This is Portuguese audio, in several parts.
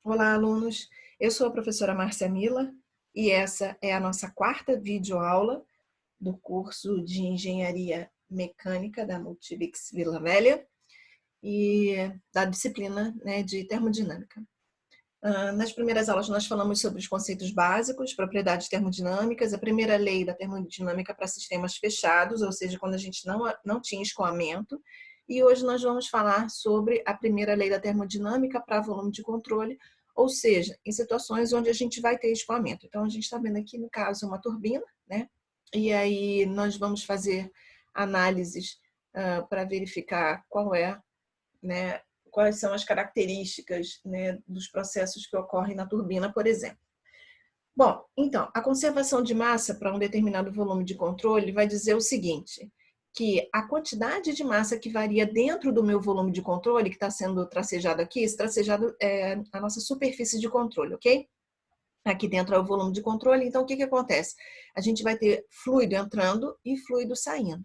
Olá, alunos! Eu sou a professora Márcia Mila e essa é a nossa quarta videoaula do curso de Engenharia Mecânica da Multibix Vila Velha e da disciplina, de Termodinâmica. Nas primeiras aulas nós falamos sobre os conceitos básicos, propriedades termodinâmicas, a primeira lei da termodinâmica para sistemas fechados, ou seja, quando a gente não tinha escoamento, e hoje nós vamos falar sobre a primeira lei da termodinâmica para volume de controle, ou seja, em situações onde a gente vai ter escoamento. Então a gente está vendo aqui no caso uma turbina, né? E aí nós vamos fazer análises para verificar qual é, né, quais são as características, né, dos processos que ocorrem na turbina, por exemplo. Bom, então, a conservação de massa para um determinado volume de controle vai dizer o seguinte, que a quantidade de massa que varia dentro do meu volume de controle, que está sendo tracejado aqui, esse tracejado é a nossa superfície de controle, ok? Aqui dentro é o volume de controle, então o que acontece? A gente vai ter fluido entrando e fluido saindo.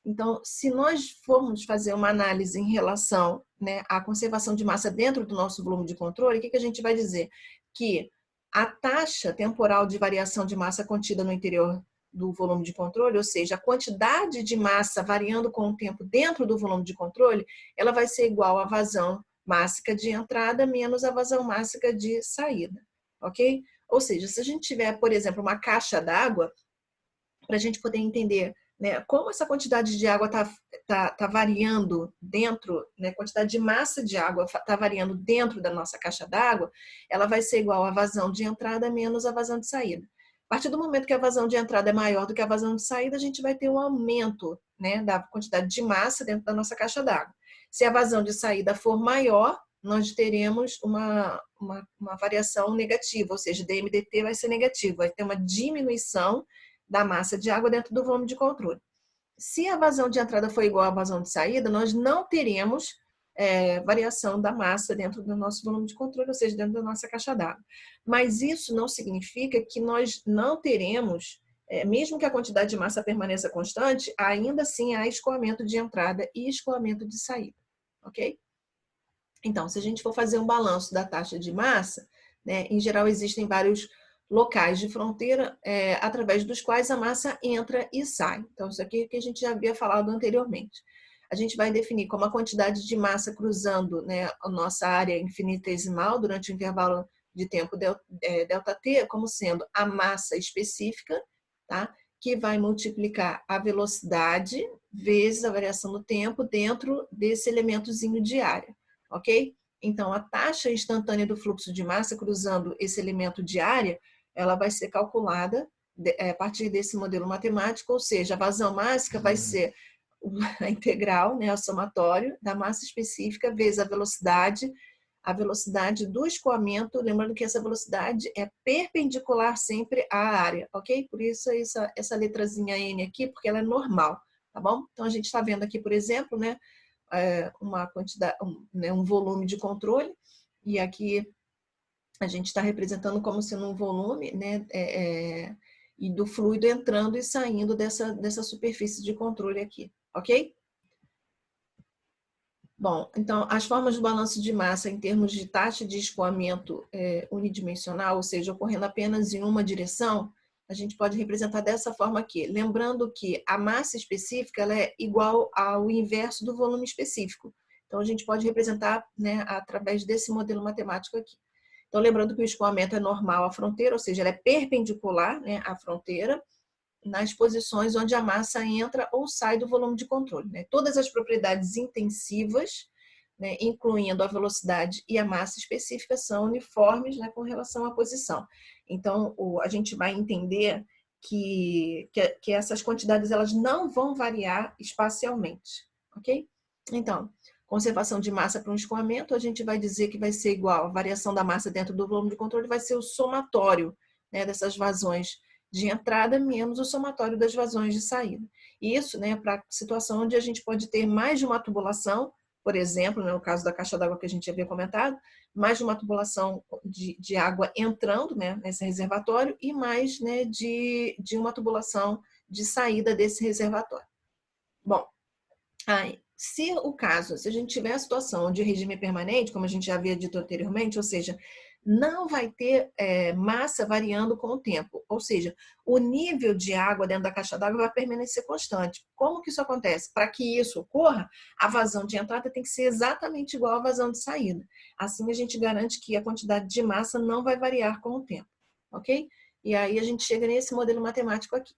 Então, se nós formos fazer uma análise em relação, né, à conservação de massa dentro do nosso volume de controle, o que a gente vai dizer? Que a taxa temporal de variação de massa contida no interior do volume de controle, ou seja, a quantidade de massa variando com o tempo dentro do volume de controle, ela vai ser igual à vazão mássica de entrada menos a vazão mássica de saída, ok? Ou seja, se a gente tiver, por exemplo, uma caixa d'água, para a gente poder entender, né, como essa quantidade de água está variando dentro, né, a quantidade de massa de água está variando dentro da nossa caixa d'água, ela vai ser igual à vazão de entrada menos a vazão de saída. A partir do momento que a vazão de entrada é maior do que a vazão de saída, a gente vai ter um aumento, né, da quantidade de massa dentro da nossa caixa d'água. Se a vazão de saída for maior, nós teremos uma variação negativa, ou seja, DMDT vai ser negativo, vai ter uma diminuição da massa de água dentro do volume de controle. Se a vazão de entrada for igual à vazão de saída, nós não teremos variação da massa dentro do nosso volume de controle, ou seja, dentro da nossa caixa d'água. Mas isso não significa que nós não teremos, mesmo que a quantidade de massa permaneça constante, ainda assim há escoamento de entrada e escoamento de saída, ok? Então, se a gente for fazer um balanço da taxa de massa, né, em geral existem vários locais de fronteira através dos quais a massa entra e sai. Então, isso aqui é que a gente já havia falado anteriormente. A gente vai definir como a quantidade de massa cruzando, né, a nossa área infinitesimal durante o intervalo de tempo ΔT, como sendo a massa específica, tá? Que vai multiplicar a velocidade vezes a variação do tempo dentro desse elementozinho de área, ok? Então, a taxa instantânea do fluxo de massa cruzando esse elemento de área, ela vai ser calculada a partir desse modelo matemático, ou seja, a vazão mássica vai ser a integral, né, o somatório da massa específica vezes a velocidade do escoamento, lembrando que essa velocidade é perpendicular sempre à área, ok? Por isso essa letrazinha N aqui, porque ela é normal, tá bom? Então a gente está vendo aqui, por exemplo, né, uma quantidade, um volume de controle, e aqui a gente está representando como sendo um volume, né, e do fluido entrando e saindo dessa superfície de controle aqui, ok? Bom, então, as formas do balanço de massa em termos de taxa de escoamento unidimensional, ou seja, ocorrendo apenas em uma direção, a gente pode representar dessa forma aqui. Lembrando que a massa específica ela é igual ao inverso do volume específico. Então, a gente pode representar, né, através desse modelo matemático aqui. Então, lembrando que o escoamento é normal à fronteira, ou seja, ela é perpendicular, né, à fronteira, nas posições onde a massa entra ou sai do volume de controle, né? Todas as propriedades intensivas, né, incluindo a velocidade e a massa específica, são uniformes, né, com relação à posição. Então, a gente vai entender que essas quantidades elas não vão variar espacialmente, ok? Então, conservação de massa para um escoamento, a gente vai dizer que vai ser igual a variação da massa dentro do volume de controle, vai ser o somatório, né, dessas vazões de entrada menos o somatório das vazões de saída. Isso, né, para situação onde a gente pode ter mais de uma tubulação, por exemplo, no caso da caixa d'água que a gente havia comentado, mais de uma tubulação de água entrando, né, nesse reservatório e mais, né, de uma tubulação de saída desse reservatório. Bom, aí, se a gente tiver a situação de regime permanente, como a gente já havia dito anteriormente, ou seja, não vai ter massa variando com o tempo. Ou seja, o nível de água dentro da caixa d'água vai permanecer constante. Como que isso acontece? Para que isso ocorra, a vazão de entrada tem que ser exatamente igual à vazão de saída. Assim, a gente garante que a quantidade de massa não vai variar com o tempo. Ok? E aí a gente chega nesse modelo matemático aqui.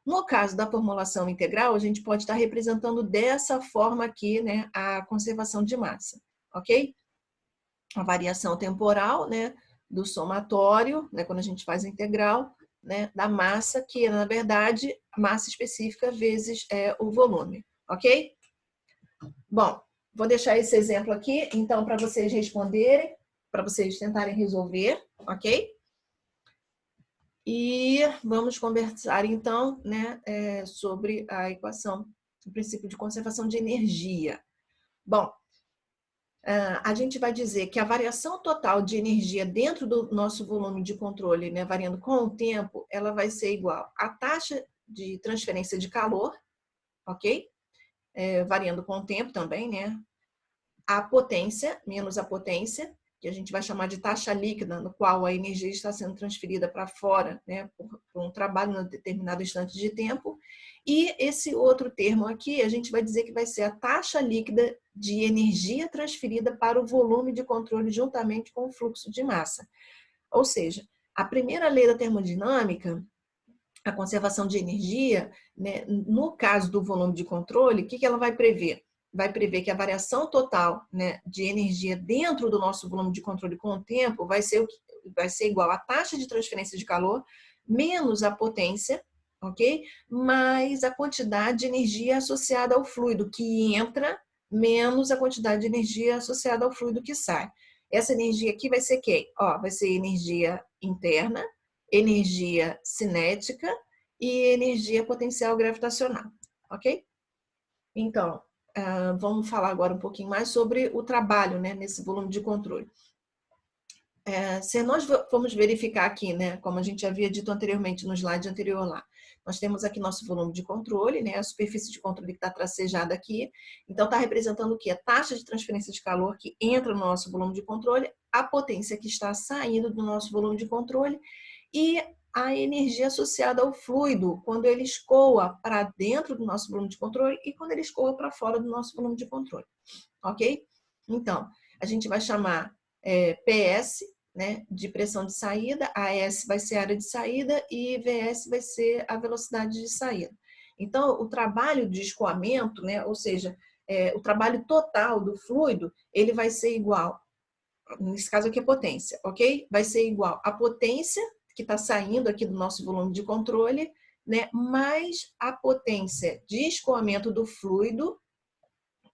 No caso da formulação integral, a gente pode estar representando dessa forma aqui, né, a conservação de massa, ok? A variação temporal, né, do somatório, né, quando a gente faz a integral, né, da massa, que é, na verdade, a massa específica vezes o volume, ok? Bom, vou deixar esse exemplo aqui, então, para vocês responderem, para vocês tentarem resolver, ok? E vamos conversar, então, né, sobre a equação, o princípio de conservação de energia. Bom, a gente vai dizer que a variação total de energia dentro do nosso volume de controle, né, variando com o tempo, ela vai ser igual à taxa de transferência de calor, ok? Variando com o tempo também, né? A potência, menos a potência, que a gente vai chamar de taxa líquida, no qual a energia está sendo transferida para fora, né, por um trabalho em determinado instante de tempo. E esse outro termo aqui, a gente vai dizer que vai ser a taxa líquida de energia transferida para o volume de controle juntamente com o fluxo de massa. Ou seja, a primeira lei da termodinâmica, a conservação de energia, né, no caso do volume de controle, o que ela vai prever? Vai prever que a variação total, né, de energia dentro do nosso volume de controle com o tempo vai ser igual à taxa de transferência de calor menos a potência, ok? Mais a quantidade de energia associada ao fluido que entra menos a quantidade de energia associada ao fluido que sai. Essa energia aqui vai ser quem? Ó, vai ser energia interna, energia cinética e energia potencial gravitacional, ok? Então, vamos falar agora um pouquinho mais sobre o trabalho, né, nesse volume de controle. Se nós formos verificar aqui, né, como a gente havia dito anteriormente no slide anterior lá, nós temos aqui nosso volume de controle, né, a superfície de controle que está tracejada aqui, então está representando o que? A taxa de transferência de calor que entra no nosso volume de controle, a potência que está saindo do nosso volume de controle e a energia associada ao fluido, quando ele escoa para dentro do nosso volume de controle e quando ele escoa para fora do nosso volume de controle, ok? Então, a gente vai chamar PS, né, de pressão de saída, AS vai ser a área de saída e VS vai ser a velocidade de saída. Então, o trabalho de escoamento, né, ou seja, o trabalho total do fluido, ele vai ser igual, nesse caso aqui é potência, ok? Vai ser igual à potência que está saindo aqui do nosso volume de controle, né, mais a potência de escoamento do fluido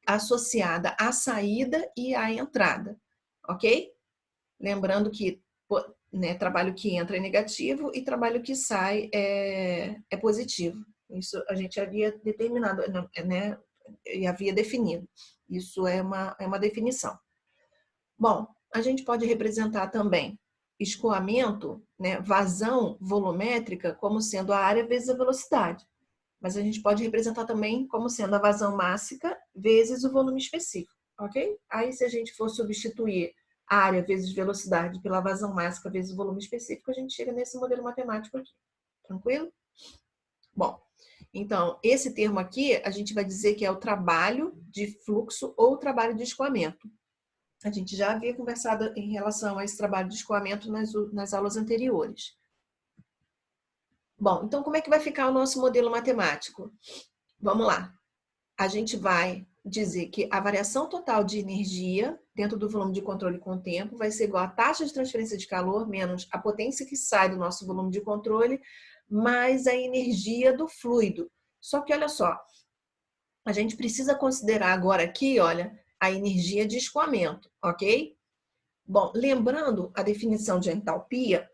associada à saída e à entrada, ok? Lembrando que, né, trabalho que entra é negativo e trabalho que sai é positivo. Isso a gente havia determinado, né, e havia definido. Isso é uma definição. Bom, a gente pode representar também escoamento, né, vazão volumétrica, como sendo a área vezes a velocidade. Mas a gente pode representar também como sendo a vazão mássica vezes o volume específico, ok? Aí, se a gente for substituir a área vezes velocidade pela vazão mássica vezes o volume específico, a gente chega nesse modelo matemático aqui. Tranquilo? Bom, então, esse termo aqui, a gente vai dizer que é o trabalho de fluxo ou trabalho de escoamento. A gente já havia conversado em relação a esse trabalho de escoamento nas aulas anteriores. Bom, então como é que vai ficar o nosso modelo matemático? Vamos lá. A gente vai dizer que a variação total de energia dentro do volume de controle com o tempo vai ser igual à taxa de transferência de calor menos a potência que sai do nosso volume de controle mais a energia do fluido. Só que olha só, a gente precisa considerar agora aqui, olha, a energia de escoamento, ok? Bom, lembrando a definição de entalpia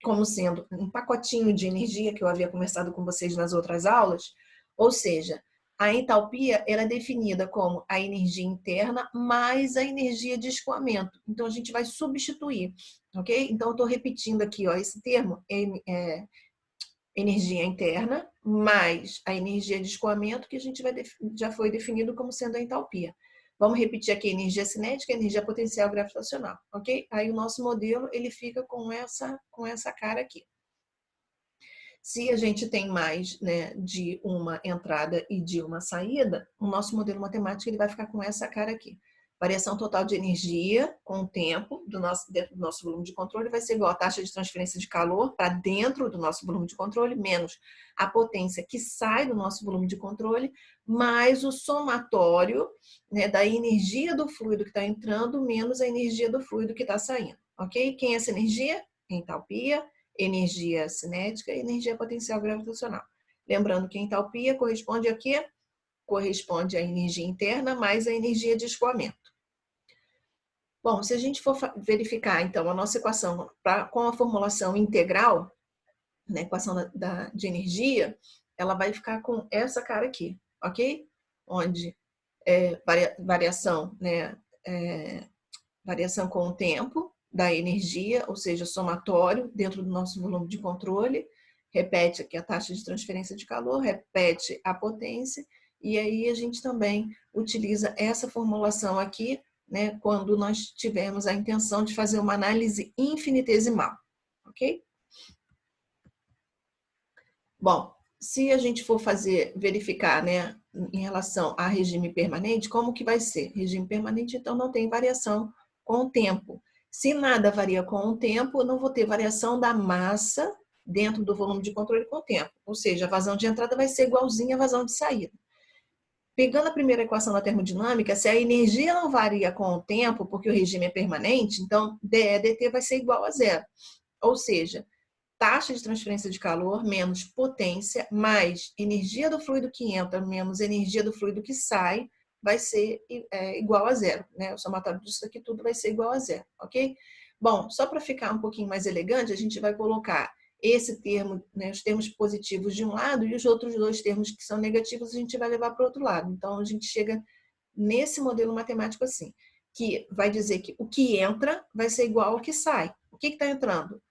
como sendo um pacotinho de energia que eu havia conversado com vocês nas outras aulas, ou seja, a entalpia era definida como a energia interna mais a energia de escoamento. Então, a gente vai substituir, ok? Então, eu estou repetindo aqui, ó, esse termo é energia interna mais a energia de escoamento, que a gente já foi definido como sendo a entalpia. Vamos repetir aqui energia cinética, energia potencial gravitacional, ok? Aí o nosso modelo, ele fica com essa cara aqui. Se a gente tem mais, né, de uma entrada e de uma saída, o nosso modelo matemático ele vai ficar com essa cara aqui. Variação total de energia com o tempo dentro do nosso volume de controle vai ser igual a taxa de transferência de calor para dentro do nosso volume de controle, menos a potência que sai do nosso volume de controle, mais o somatório, né, da energia do fluido que está entrando, menos a energia do fluido que está saindo. Ok? Quem é essa energia? Entalpia, energia cinética e energia potencial gravitacional. Lembrando que a entalpia corresponde a quê? Corresponde à energia interna mais a energia de escoamento. Bom, se a gente for verificar, então, a nossa equação com a formulação integral, né, equação de energia, ela vai ficar com essa cara aqui, ok? Onde variação, né, variação com o tempo da energia, ou seja, somatório dentro do nosso volume de controle, repete aqui a taxa de transferência de calor, repete a potência, e aí a gente também utiliza essa formulação aqui, né, quando nós tivermos a intenção de fazer uma análise infinitesimal, ok? Bom, se a gente for verificar, né, em relação a regime permanente, como que vai ser? Regime permanente, então, não tem variação com o tempo. Se nada varia com o tempo, eu não vou ter variação da massa dentro do volume de controle com o tempo. Ou seja, a vazão de entrada vai ser igualzinha à vazão de saída. Pegando a primeira equação da termodinâmica, se a energia não varia com o tempo, porque o regime é permanente, então dE dt vai ser igual a zero. Ou seja, taxa de transferência de calor menos potência mais energia do fluido que entra menos energia do fluido que sai vai ser igual a zero, né? O somatório disso aqui tudo vai ser igual a zero, ok? Bom, só para ficar um pouquinho mais elegante, a gente vai colocar esse termo, né, os termos positivos de um lado e os outros dois termos que são negativos a gente vai levar para o outro lado. Então, a gente chega nesse modelo matemático assim, que vai dizer que o que entra vai ser igual ao que sai. O que está entrando?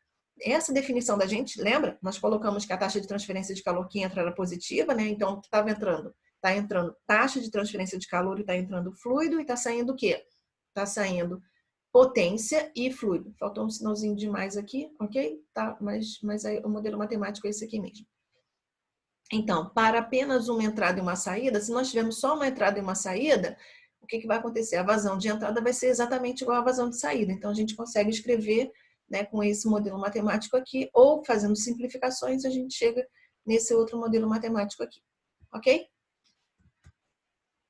Essa definição da gente, lembra? Nós colocamos que a taxa de transferência de calor que entra era positiva, né? Então, o que estava entrando? Está entrando taxa de transferência de calor e está entrando fluido e está saindo o quê? Está saindo potência e fluido. Faltou um sinalzinho de mais aqui, ok? Tá, mas aí, o modelo matemático é esse aqui mesmo. Então, para apenas uma entrada e uma saída, se nós tivermos só uma entrada e uma saída, o que vai acontecer? A vazão de entrada vai ser exatamente igual à vazão de saída. Então, a gente consegue escrever, né, com esse modelo matemático aqui, ou fazendo simplificações, a gente chega nesse outro modelo matemático aqui, ok?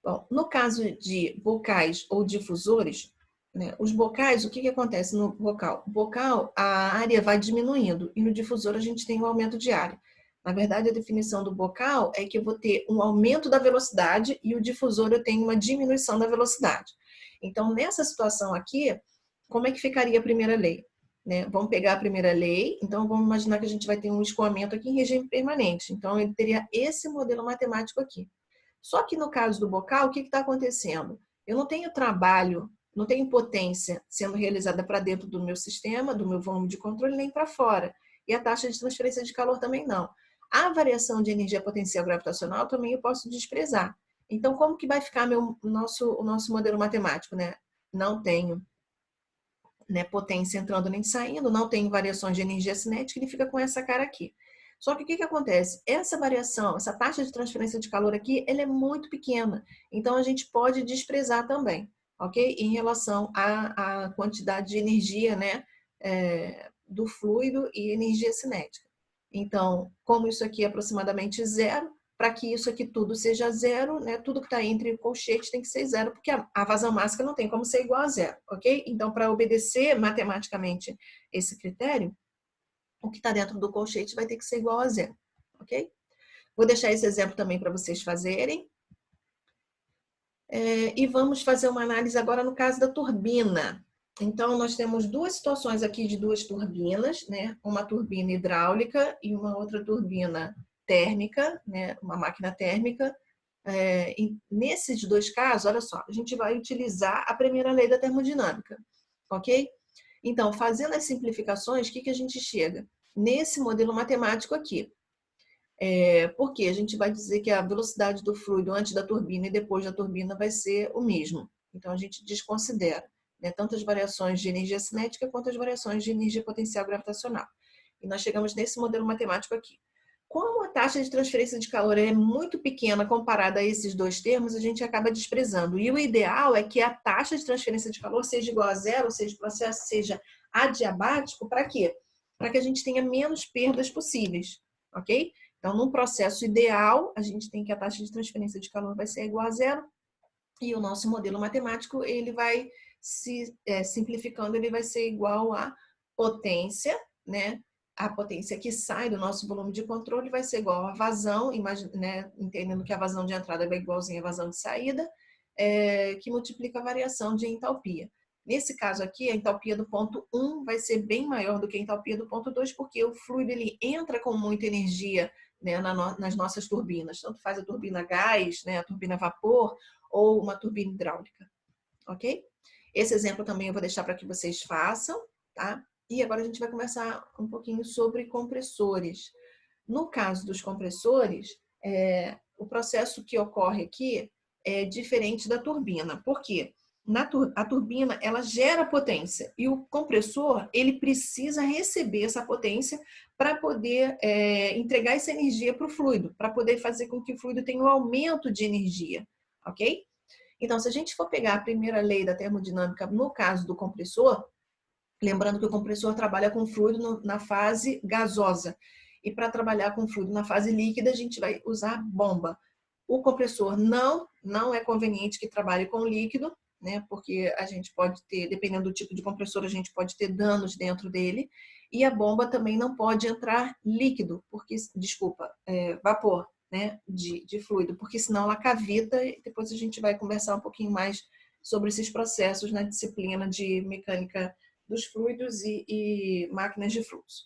Bom, no caso de bocais ou difusores, né, os bocais, o que acontece no bocal? O bocal, a área vai diminuindo, e no difusor a gente tem um aumento de área. Na verdade, a definição do bocal é que eu vou ter um aumento da velocidade e o difusor eu tenho uma diminuição da velocidade. Então, nessa situação aqui, como é que ficaria a primeira lei? Né? Vamos pegar a primeira lei, então vamos imaginar que a gente vai ter um escoamento aqui em regime permanente. Então, ele teria esse modelo matemático aqui. Só que no caso do bocal, o que está acontecendo? Eu não tenho trabalho, não tenho potência sendo realizada para dentro do meu sistema, do meu volume de controle, nem para fora. E a taxa de transferência de calor também não. A variação de energia potencial gravitacional também eu posso desprezar. Então, como que vai ficar o nosso modelo matemático? Né? Não tenho, né, potência entrando nem saindo, não tenho variações de energia cinética, ele fica com essa cara aqui. Só que o que acontece? Essa variação, essa taxa de transferência de calor aqui, ela é muito pequena. Então, a gente pode desprezar também, ok? Em relação à quantidade de energia, né, do fluido e energia cinética. Então, como isso aqui é aproximadamente zero, para que isso aqui tudo seja zero, né, tudo que está entre o colchete tem que ser zero, porque a vazão máxima não tem como ser igual a zero, ok? Então, para obedecer matematicamente esse critério, o que está dentro do colchete vai ter que ser igual a zero, ok? Vou deixar esse exemplo também para vocês fazerem. E vamos fazer uma análise agora no caso da turbina. Então, nós temos duas situações aqui de duas turbinas, né? Uma turbina hidráulica e uma outra turbina térmica, né? Uma máquina térmica. Nesses dois casos, olha só, a gente vai utilizar a primeira lei da termodinâmica, ok? Então, fazendo as simplificações, o que a gente chega? Nesse modelo matemático aqui. Porque a gente vai dizer que a velocidade do fluido antes da turbina e depois da turbina vai ser o mesmo, Então, a gente desconsidera, né, tanto as variações de energia cinética quanto as variações de energia potencial gravitacional. E nós chegamos nesse modelo matemático aqui. Como a taxa de transferência de calor é muito pequena comparada a esses dois termos, a gente acaba desprezando. E o ideal é que a taxa de transferência de calor seja igual a zero, ou seja, o processo seja adiabático. Para quê? Para que a gente tenha menos perdas possíveis, ok? Então, num processo ideal, a gente tem que a taxa de transferência de calor vai ser igual a zero, e o nosso modelo matemático, ele vai se simplificando, ele vai ser igual a potência, né? A potência que sai do nosso volume de controle vai ser igual a vazão, né? Entendendo que a vazão de entrada é igualzinha à vazão de saída, que multiplica a variação de entalpia. Nesse caso aqui, a entalpia do ponto 1 vai ser bem maior do que a entalpia do ponto 2, porque o fluido ele entra com muita energia, né, nas nossas turbinas. Tanto faz a turbina a gás, né, a turbina a vapor, ou uma turbina hidráulica, ok? Esse exemplo também eu vou deixar para que vocês façam, tá? E agora a gente vai conversar um pouquinho sobre compressores. No caso dos compressores, o processo que ocorre aqui é diferente da turbina. Por quê? A turbina, ela gera potência e o compressor, ele precisa receber essa potência para poder entregar essa energia para o fluido, para poder fazer com que o fluido tenha um aumento de energia, ok? Então, se a gente for pegar a primeira lei da termodinâmica no caso do compressor, lembrando que o compressor trabalha com fluido na fase gasosa. E para trabalhar com fluido na fase líquida, a gente vai usar bomba. O compressor não é conveniente que trabalhe com líquido, né? Porque a gente pode ter, dependendo do tipo de compressor, a gente pode ter danos dentro dele. E a bomba também não pode entrar líquido, porque, desculpa, vapor, né? De fluido, porque senão ela cavita e depois a gente vai conversar um pouquinho mais sobre esses processos na disciplina de mecânica dos fluidos e máquinas de fluxo.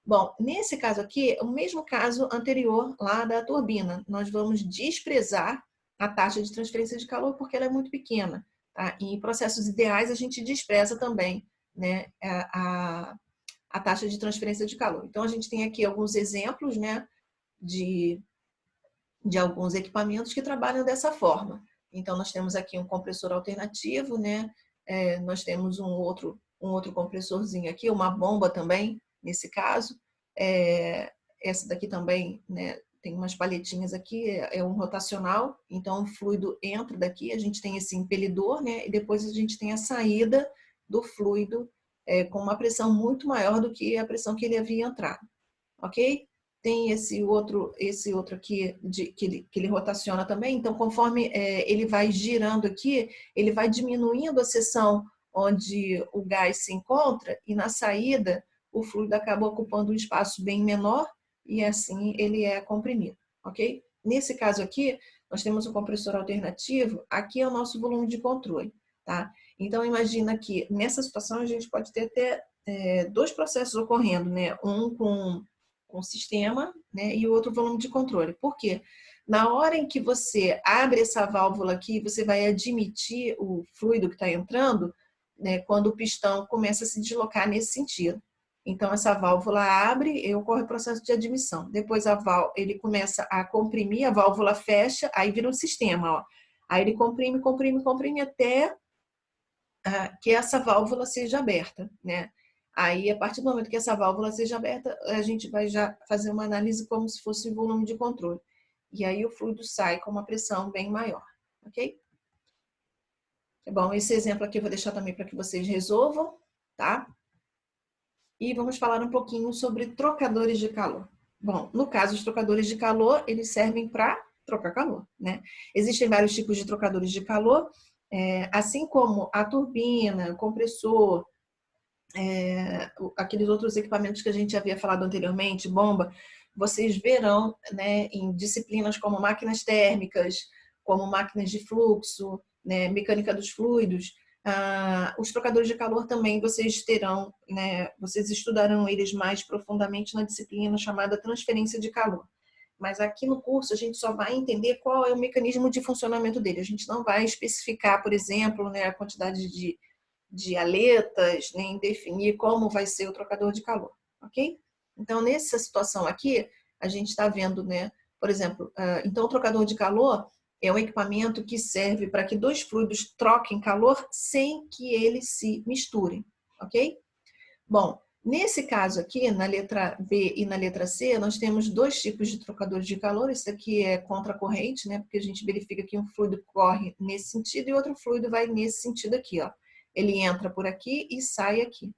Bom, nesse caso aqui, o mesmo caso anterior lá da turbina. Nós vamos desprezar a taxa de transferência de calor porque ela é muito pequena. Tá? E em processos ideais, a gente despreza também, né, a taxa de transferência de calor. Então, a gente tem aqui alguns exemplos, né, de alguns equipamentos que trabalham dessa forma. Então, nós temos aqui um compressor alternativo, né? Nós temos um outro compressorzinho aqui, uma bomba também, nesse caso. Essa daqui também, né, tem umas palhetinhas aqui, é um rotacional, então o fluido entra daqui, a gente tem esse impelidor, né? E depois a gente tem a saída do fluido com uma pressão muito maior do que a pressão que ele havia entrado, ok? Tem esse outro aqui que ele rotaciona também. Então, conforme ele vai girando aqui, ele vai diminuindo a seção onde o gás se encontra e na saída o fluido acaba ocupando um espaço bem menor e assim ele é comprimido, ok? Nesse caso aqui, nós temos um compressor alternativo. Aqui é o nosso volume de controle, tá? Então, imagina que nessa situação a gente pode ter até dois processos ocorrendo, né? Um com o sistema, né, e o outro volume de controle. Por quê? Na hora em que você abre essa válvula aqui, você vai admitir o fluido que está entrando, né, quando o pistão começa a se deslocar nesse sentido. Então, essa válvula abre e ocorre o processo de admissão. Depois, ele começa a comprimir, a válvula fecha, aí vira um sistema. Ó. Aí ele comprime, comprime, comprime até que essa válvula seja aberta, né? Aí, a partir do momento que essa válvula seja aberta, a gente vai já fazer uma análise como se fosse volume de controle. E aí o fluido sai com uma pressão bem maior, ok? Bom, esse exemplo aqui eu vou deixar também para que vocês resolvam, tá? E vamos falar um pouquinho sobre trocadores de calor. Bom, no caso, os trocadores de calor, eles servem para trocar calor, né? Existem vários tipos de trocadores de calor, assim como a turbina, o compressor, aqueles outros equipamentos que a gente havia falado anteriormente, bomba, vocês verão, né, em disciplinas como máquinas térmicas, como máquinas de fluxo, né, mecânica dos fluidos, os trocadores de calor também vocês terão, né, vocês estudarão eles mais profundamente na disciplina chamada transferência de calor. Mas aqui no curso a gente só vai entender qual é o mecanismo de funcionamento dele. A gente não vai especificar, por exemplo, né, a quantidade de aletas, nem definir como vai ser o trocador de calor, ok? Então, nessa situação aqui, a gente está vendo, né, por exemplo, então o trocador de calor, É um equipamento que serve para que dois fluidos troquem calor sem que eles se misturem, ok? Bom, nesse caso aqui, na letra B e na letra C, nós temos dois tipos de trocadores de calor. Esse aqui é contracorrente, né? Porque a gente verifica que um fluido corre nesse sentido e outro fluido vai nesse sentido aqui, ó. Ele entra por aqui e sai aqui.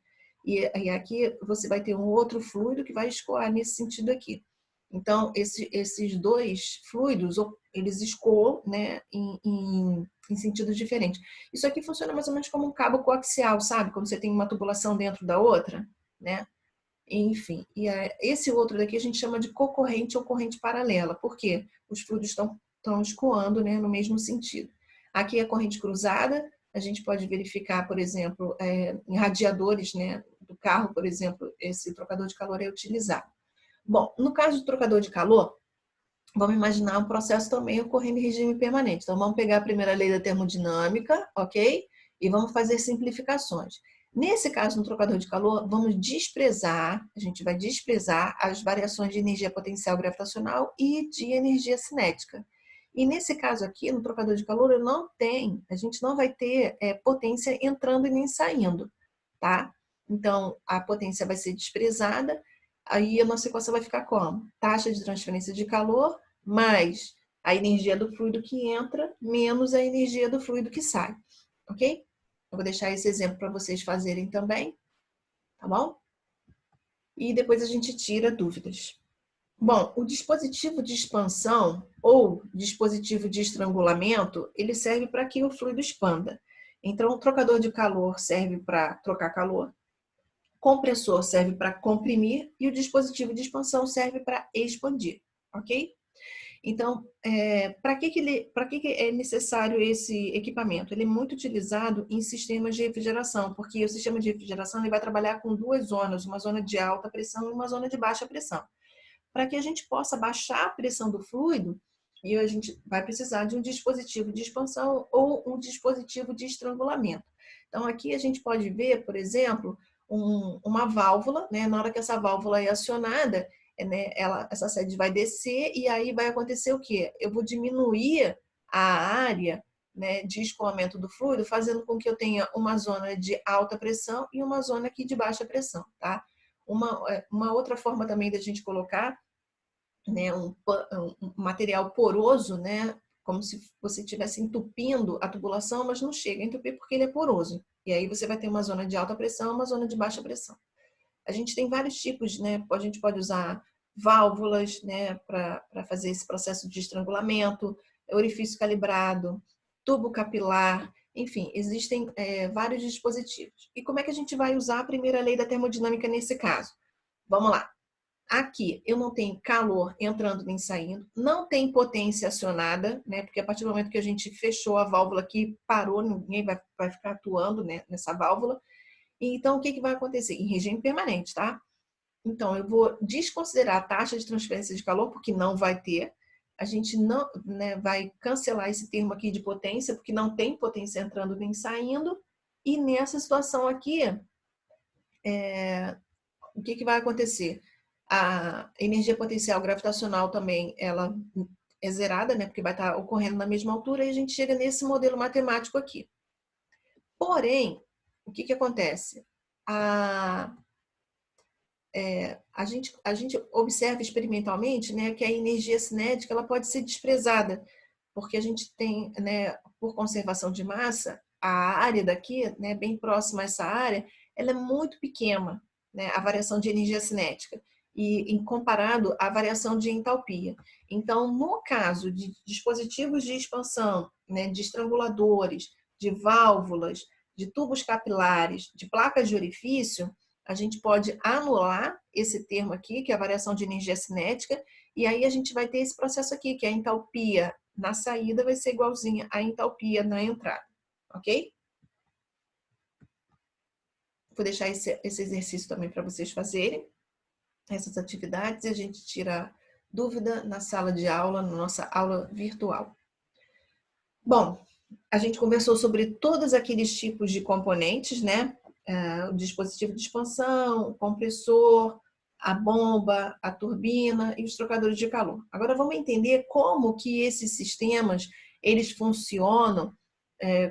E aqui você vai ter um outro fluido que vai escoar nesse sentido aqui. Então, esses dois fluidos, eles escoam, né, em sentidos diferentes. Isso aqui funciona mais ou menos como um cabo coaxial, sabe? Quando você tem uma tubulação dentro da outra, né? Enfim, esse outro daqui a gente chama de cocorrente ou corrente paralela. Por quê? Os fluidos estão escoando, né, no mesmo sentido. Aqui é a corrente cruzada. A gente pode verificar, por exemplo, em radiadores, né, do carro, por exemplo, esse trocador de calor é utilizado. Bom, no caso do trocador de calor, vamos imaginar um processo também ocorrendo em regime permanente. Então, vamos pegar a primeira lei da termodinâmica, ok? E vamos fazer simplificações. Nesse caso, no trocador de calor, vamos desprezar, a gente vai desprezar as variações de energia potencial gravitacional e de energia cinética. E nesse caso aqui, no trocador de calor, a gente não vai ter potência entrando e nem saindo, tá? Então, a potência vai ser desprezada. Aí a nossa equação vai ficar como? Taxa de transferência de calor mais a energia do fluido que entra menos a energia do fluido que sai, ok? Eu vou deixar esse exemplo para vocês fazerem também, tá bom? E depois a gente tira dúvidas. Bom, o dispositivo de expansão ou dispositivo de estrangulamento, ele serve para que o fluido expanda. Então, o trocador de calor serve para trocar calor, compressor serve para comprimir e o dispositivo de expansão serve para expandir, ok? Então, para que é necessário esse equipamento? Ele é muito utilizado em sistemas de refrigeração, porque o sistema de refrigeração ele vai trabalhar com duas zonas, uma zona de alta pressão e uma zona de baixa pressão. Para que a gente possa baixar a pressão do fluido, e a gente vai precisar de um dispositivo de expansão ou um dispositivo de estrangulamento. Então, aqui a gente pode ver, por exemplo, uma válvula, né? Na hora que essa válvula é acionada, né, essa sede vai descer e aí vai acontecer o quê? Eu vou diminuir a área, né, de escoamento do fluido, fazendo com que eu tenha uma zona de alta pressão e uma zona aqui de baixa pressão, tá? Uma outra forma também da gente colocar, né, um material poroso, né, como se você estivesse entupindo a tubulação, mas não chega a entupir porque ele é poroso. E aí você vai ter uma zona de alta pressão e uma zona de baixa pressão. A gente tem vários tipos, né? A gente pode usar válvulas, né, para fazer esse processo de estrangulamento, orifício calibrado, tubo capilar, enfim, existem vários dispositivos. E como é que a gente vai usar a primeira lei da termodinâmica nesse caso? Vamos lá. Aqui eu não tenho calor entrando nem saindo, não tem potência acionada, né? Porque a partir do momento que a gente fechou a válvula aqui, parou, ninguém vai ficar atuando, né, nessa válvula. Então, o que vai acontecer? Em regime permanente, tá? Então, eu vou desconsiderar a taxa de transferência de calor, porque não vai ter. A gente não, né, vai cancelar esse termo aqui de potência, porque não tem potência entrando nem saindo. E nessa situação aqui, o que vai acontecer? A energia potencial gravitacional também, ela é zerada, né, porque vai estar ocorrendo na mesma altura, e a gente chega nesse modelo matemático aqui. Porém, o que acontece? A gente observa experimentalmente, né, que a energia cinética ela pode ser desprezada, porque a gente tem, né, por conservação de massa, a área daqui, né, bem próxima a essa área, ela é muito pequena, né, a variação de energia cinética, e em comparado à variação de entalpia. Então, no caso de dispositivos de expansão, né, de estranguladores, de válvulas, de tubos capilares, de placas de orifício, a gente pode anular esse termo aqui, que é a variação de energia cinética, e aí a gente vai ter esse processo aqui, que a entalpia na saída vai ser igualzinha à entalpia na entrada, ok? Vou deixar esse exercício também para vocês fazerem, essas atividades, e a gente tira dúvida na sala de aula, na nossa aula virtual. Bom, a gente conversou sobre todos aqueles tipos de componentes, né? O dispositivo de expansão, o compressor, a bomba, a turbina e os trocadores de calor. Agora vamos entender como que esses sistemas eles funcionam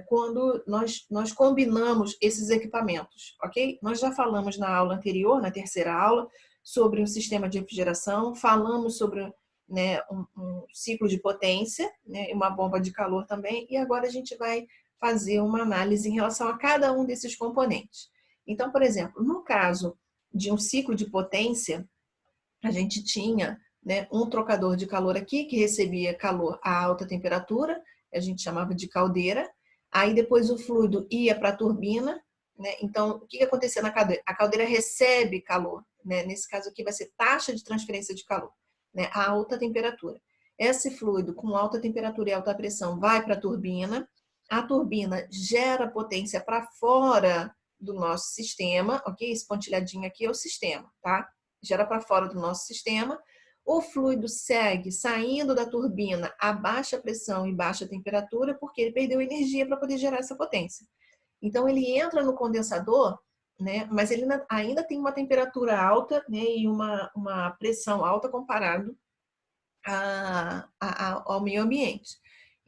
quando nós combinamos esses equipamentos, ok? Nós já falamos na aula anterior, na terceira aula, sobre um sistema de refrigeração, falamos sobre, né, um ciclo de potência, né, uma bomba de calor também, e agora a gente vai fazer uma análise em relação a cada um desses componentes. Então, por exemplo, no caso de um ciclo de potência, a gente tinha, né, um trocador de calor aqui que recebia calor a alta temperatura, a gente chamava de caldeira. Aí depois o fluido ia para a turbina, né? Então o que acontecia na caldeira? A caldeira recebe calor, né? Nesse caso aqui vai ser taxa de transferência de calor, né? A alta temperatura. Esse fluido com alta temperatura e alta pressão vai para a turbina gera potência para fora do nosso sistema, ok? Esse pontilhadinho aqui é o sistema, tá? Gera para fora do nosso sistema. O fluido segue saindo da turbina a baixa pressão e baixa temperatura porque ele perdeu energia para poder gerar essa potência. Então ele entra no condensador, né? Mas ele ainda tem uma temperatura alta, né? E uma pressão alta comparado ao meio ambiente.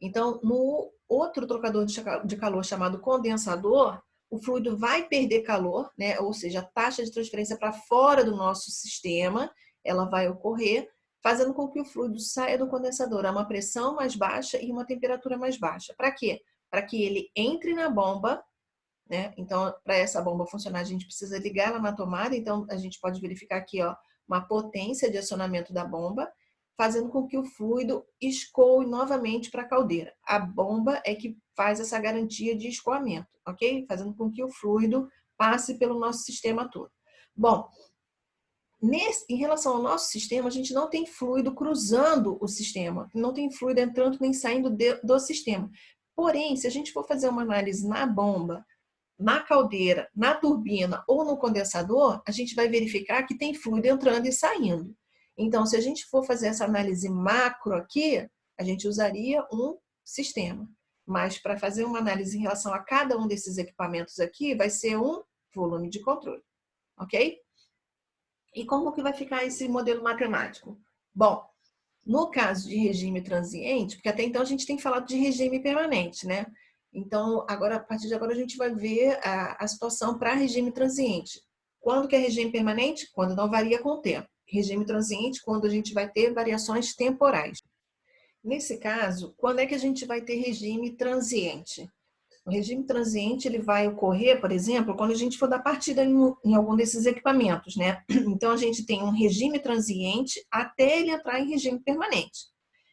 Então, no outro trocador de calor chamado condensador, o fluido vai perder calor, né? Ou seja, a taxa de transferência para fora do nosso sistema, ela vai ocorrer, fazendo com que o fluido saia do condensador a uma pressão mais baixa e uma temperatura mais baixa. Para quê? Para que ele entre na bomba, né? Então, para essa bomba funcionar, a gente precisa ligar ela na tomada. Então, a gente pode verificar aqui, ó, uma potência de acionamento da bomba, fazendo com que o fluido escoe novamente para a caldeira. A bomba é que faz essa garantia de escoamento, ok? Fazendo com que o fluido passe pelo nosso sistema todo. Bom, em relação ao nosso sistema, a gente não tem fluido cruzando o sistema, não tem fluido entrando nem saindo do sistema. Porém, se a gente for fazer uma análise na bomba, na caldeira, na turbina ou no condensador, a gente vai verificar que tem fluido entrando e saindo. Então, se a gente for fazer essa análise macro aqui, a gente usaria um sistema. Mas para fazer uma análise em relação a cada um desses equipamentos aqui, vai ser um volume de controle, ok? E como que vai ficar esse modelo matemático? Bom, no caso de regime transiente, porque até então a gente tem falado de regime permanente, né? Então, agora, a partir de agora, a gente vai ver a situação para regime transiente. Quando que é regime permanente? Quando não varia com o tempo. Regime transiente, quando a gente vai ter variações temporais. Nesse caso, quando é que a gente vai ter regime transiente? O regime transiente ele vai ocorrer, por exemplo, quando a gente for dar partida em algum desses equipamentos, né? Então, a gente tem um regime transiente até ele entrar em regime permanente.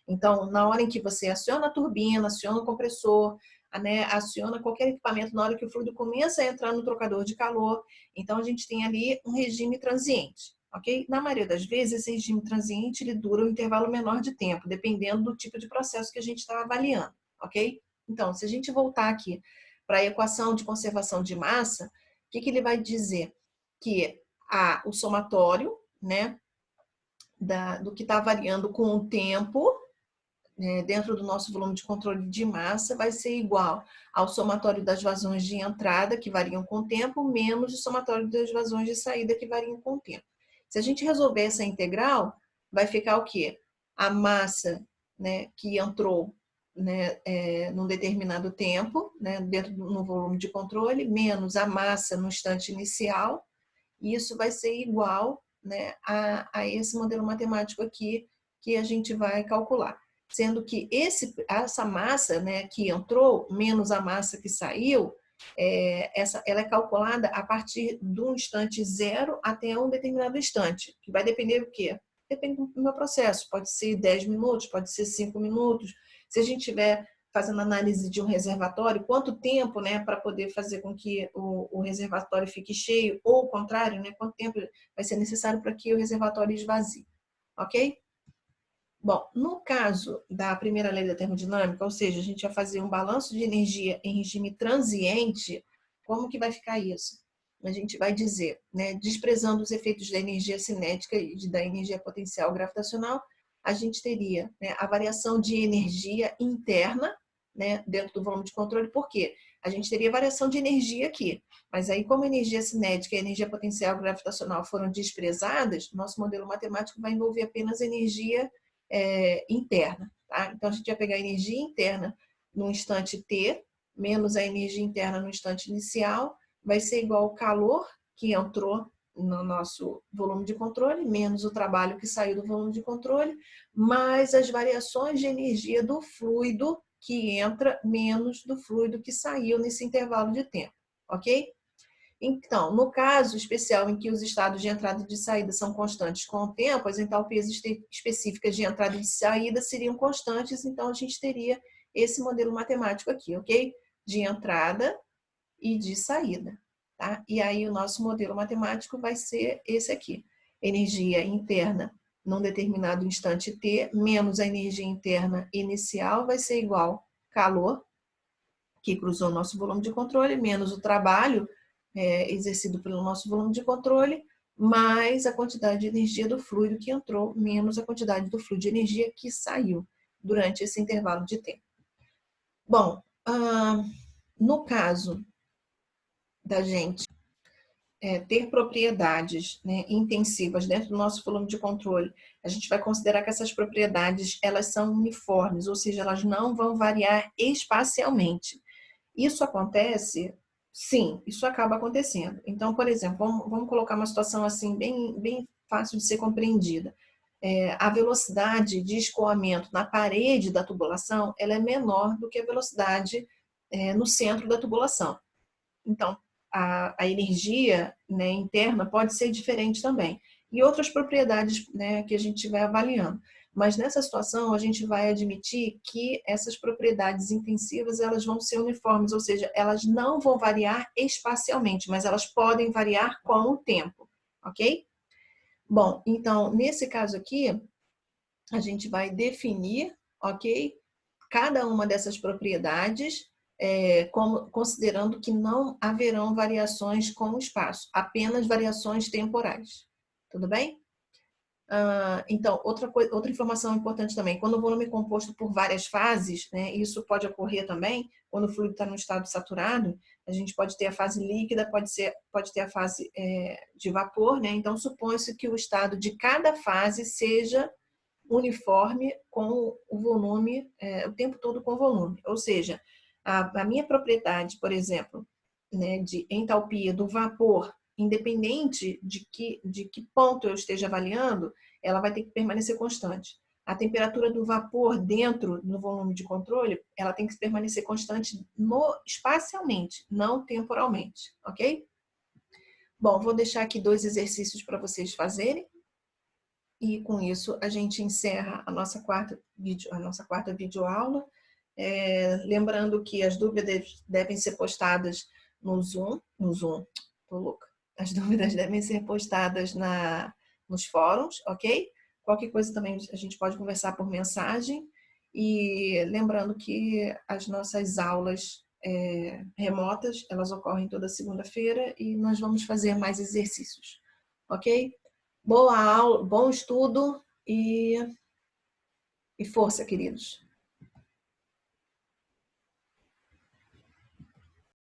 Então, na hora em que você aciona a turbina, aciona o compressor, né, aciona qualquer equipamento, na hora que o fluido começa a entrar no trocador de calor, então a gente tem ali um regime transiente, ok? Na maioria das vezes, esse regime transiente ele dura um intervalo menor de tempo, dependendo do tipo de processo que a gente está avaliando, ok? Então, se a gente voltar aqui para a equação de conservação de massa, o que ele vai dizer? Que o somatório, né, do que está variando com o tempo, dentro do nosso volume de controle de massa, vai ser igual ao somatório das vazões de entrada, que variam com o tempo, menos o somatório das vazões de saída, que variam com o tempo. Se a gente resolver essa integral, vai ficar o quê? A massa, né, que entrou, né, num determinado tempo, né, dentro no volume de controle, menos a massa no instante inicial, e isso vai ser igual, né, a esse modelo matemático aqui que a gente vai calcular. Sendo que essa massa, né, que entrou, menos a massa que saiu, ela é calculada a partir de um instante zero até um determinado instante, que vai depender do quê? Depende do meu processo, pode ser 10 minutos, pode ser 5 minutos. Se a gente estiver fazendo análise de um reservatório, quanto tempo, né, para poder fazer com que o reservatório fique cheio, ou o contrário, né, quanto tempo vai ser necessário para que o reservatório esvazie, ok? Bom, no caso da primeira lei da termodinâmica, ou seja, a gente vai fazer um balanço de energia em regime transiente, como que vai ficar isso? A gente vai dizer, né, desprezando os efeitos da energia cinética e da energia potencial gravitacional, a gente teria, né, a variação de energia interna, né, dentro do volume de controle. Por quê? A gente teria variação de energia aqui, mas aí como a energia cinética e a energia potencial gravitacional foram desprezadas, nosso modelo matemático vai envolver apenas energia interna, tá? Então, a gente vai pegar a energia interna no instante T, menos a energia interna no instante inicial, vai ser igual ao calor que entrou no nosso volume de controle, menos o trabalho que saiu do volume de controle, mais as variações de energia do fluido que entra, menos do fluido que saiu nesse intervalo de tempo, ok? Então, no caso especial em que os estados de entrada e de saída são constantes com o tempo, as entalpias específicas de entrada e de saída seriam constantes, então a gente teria esse modelo matemático aqui, ok? De entrada e de saída, tá? E aí o nosso modelo matemático vai ser esse aqui. Energia interna num determinado instante T, menos a energia interna inicial, vai ser igual calor, que cruzou o nosso volume de controle, menos o trabalho exercido pelo nosso volume de controle, mais a quantidade de energia do fluido que entrou, menos a quantidade do fluido de energia que saiu durante esse intervalo de tempo. Bom, no caso da gente ter propriedades, né, intensivas dentro do nosso volume de controle, a gente vai considerar que essas propriedades elas são uniformes, ou seja, elas não vão variar espacialmente. Isso acontece? Sim, isso acaba acontecendo. Então, por exemplo, vamos colocar uma situação assim bem fácil de ser compreendida. A velocidade de escoamento na parede da tubulação ela é menor do que a velocidade no centro da tubulação. Então, a energia, né, interna pode ser diferente também. E outras propriedades, né, que a gente vai avaliando. Mas nessa situação, a gente vai admitir que essas propriedades intensivas elas vão ser uniformes, ou seja, elas não vão variar espacialmente, mas elas podem variar com o tempo, ok? Bom, então, nesse caso aqui, a gente vai definir, ok? Cada uma dessas propriedades, considerando que não haverão variações com o espaço, apenas variações temporais. Tudo bem? Então, outra informação importante também, quando o volume é composto por várias fases, né, isso pode ocorrer também, quando o fluido está no estado saturado, a gente pode ter a fase líquida, pode ter a fase de vapor, né, então supõe-se que o estado de cada fase seja uniforme com o volume, o tempo todo com o volume, ou seja, a minha propriedade, por exemplo, né, de entalpia do vapor, independente de que ponto eu esteja avaliando, ela vai ter que permanecer constante. A temperatura do vapor dentro do volume de controle, ela tem que permanecer constante espacialmente, não temporalmente, ok? Bom, vou deixar aqui 2 exercícios para vocês fazerem. E com isso a gente encerra a nossa quarta videoaula. Lembrando que as dúvidas devem ser postadas no Zoom, tô louca. As dúvidas devem ser postadas nos fóruns, ok? Qualquer coisa também a gente pode conversar por mensagem. E lembrando que as nossas aulas remotas, elas ocorrem toda segunda-feira e nós vamos fazer mais exercícios, ok? Boa aula, bom estudo e força, queridos.